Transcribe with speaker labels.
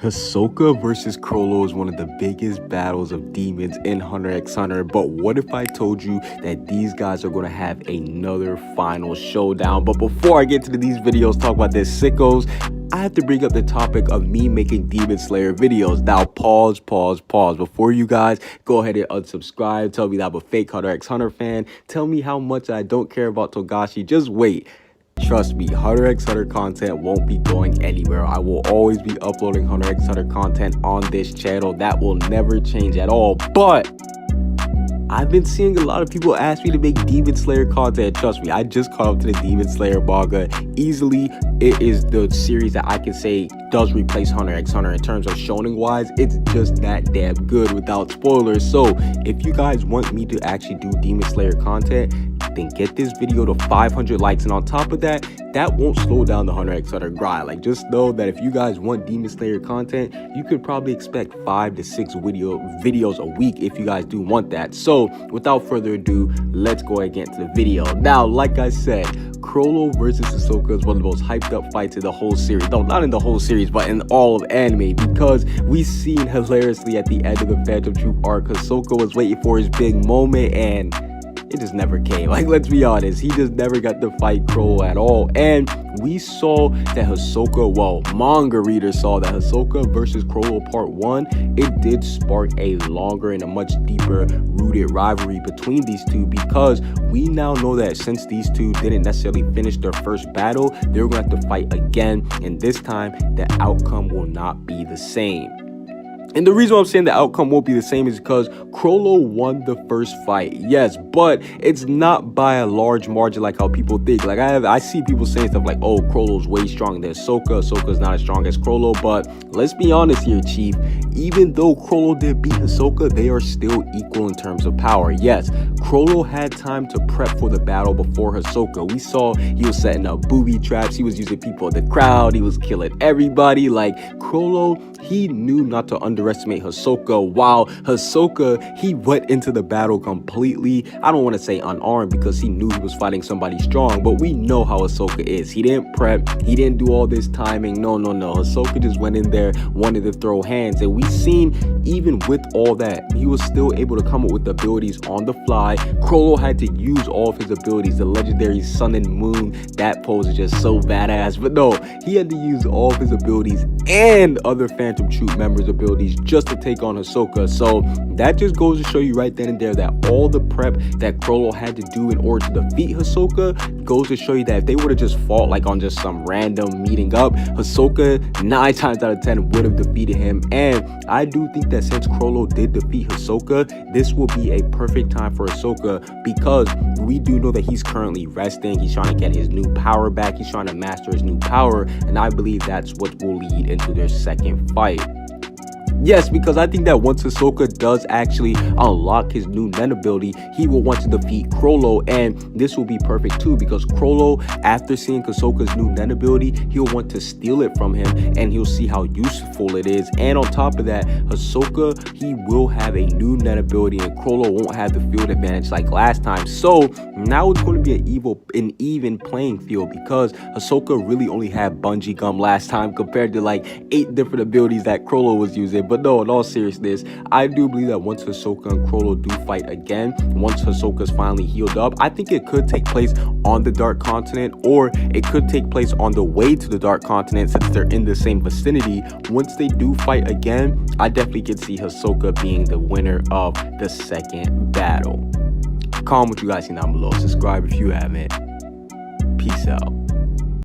Speaker 1: Hisoka versus Chrollo is one of the biggest battles of demons in Hunter x Hunter, but what if I told you that these guys are going to have another final showdown? But before I get to these videos, talk about this sickos, I have to bring up the topic of me making Demon Slayer videos. Now, pause. Before you guys go ahead and unsubscribe, tell me that I'm a fake Hunter x Hunter fan, tell me how much I don't care about Togashi, just wait. Trust me, Hunter x Hunter content won't be going anywhere. I will always be uploading Hunter x Hunter content on this channel. That will never change at all. But I've been seeing a lot of people ask me to make Demon Slayer content. Trust me, I just caught up to the Demon Slayer manga. Easily, it is the series that I can say does replace Hunter x Hunter in terms of shonen wise. It's just that damn good without spoilers. So if you guys want me to actually do Demon Slayer content, then get this video to 500 likes, and on top of that, that won't slow down the Hunter x Hunter grind. Like, just know that if you guys want Demon Slayer content, you could probably expect 5 to 6 videos a week if you guys do want that. So without further ado, let's go ahead and get into the video. Now, like I said, Chrollo versus Hisoka is one of the most hyped up fights in the whole series. No, not in the whole series, but in all of anime, because we seen hilariously at the end of the Phantom Troop arc, Hisoka was waiting for his big moment and it just never came. Like, let's be honest, he just never got to fight Chrollo at all. And we saw that Hisoka, well, manga readers saw that Hisoka versus Chrollo part 1, it did spark a longer and a much deeper rooted rivalry between these two, because we now know that since these two didn't necessarily finish their first battle, they're going to have to fight again, and this time the outcome will not be the same. And the reason why I'm saying the outcome won't be the same is because Chrollo won the first fight, yes, but it's not by a large margin like how people think. Like, I see people saying stuff like, oh, Chrollo's way stronger than Hisoka, Hisoka's not as strong as Chrollo, but let's be honest here, Chief. Even though Chrollo did beat Hisoka, they are still equal in terms of power. Yes, Chrollo had time to prep for the battle before Hisoka. We saw he was setting up booby traps, he was using people in the crowd, he was killing everybody. Like, Chrollo, he knew not to underestimate Hisoka, while Hisoka, he went into the battle completely, I don't want to say unarmed, because he knew he was fighting somebody strong, but we know how Hisoka is. He didn't prep, he didn't do all this timing, no. Hisoka just went in there, wanted to throw hands, and we seen even with all that, he was still able to come up with abilities on the fly. Chrollo had to use all of his abilities, the legendary Sun and Moon, that pose is just so badass, but no, he had to use all of his abilities and other Phantom Troop members' abilities just to take on Hisoka. So that just goes to show you right then and there that all the prep that Chrollo had to do in order to defeat Hisoka goes to show you that if they would have just fought like on just some random meeting up, Hisoka 9 times out of 10 would have defeated him. And I do think that since Chrollo did defeat Hisoka, this will be a perfect time for Hisoka, because we do know that he's currently resting, he's trying to get his new power back, he's trying to master his new power, and I believe that's what will lead into their second fight. Yes, because I think that once Hisoka does actually unlock his new Nen ability, he will want to defeat Chrollo, and this will be perfect too, because Chrollo, after seeing Hisoka's new Nen ability, he'll want to steal it from him, and he'll see how useful it is. And on top of that, Hisoka, he will have a new Nen ability, and Chrollo won't have the field advantage like last time. So now it's going to be an even playing field, because Hisoka really only had bungee gum last time compared to like 8 different abilities that Chrollo was using. But no, in all seriousness, I do believe that once Hisoka and Chrollo do fight again, once Hisoka's finally healed up, I think it could take place on the Dark Continent, or it could take place on the way to the Dark Continent, since they're in the same vicinity. Once they do fight again, I definitely could see Hisoka being the winner of the second battle. Comment what you guys think down below. Subscribe if you haven't. Peace out.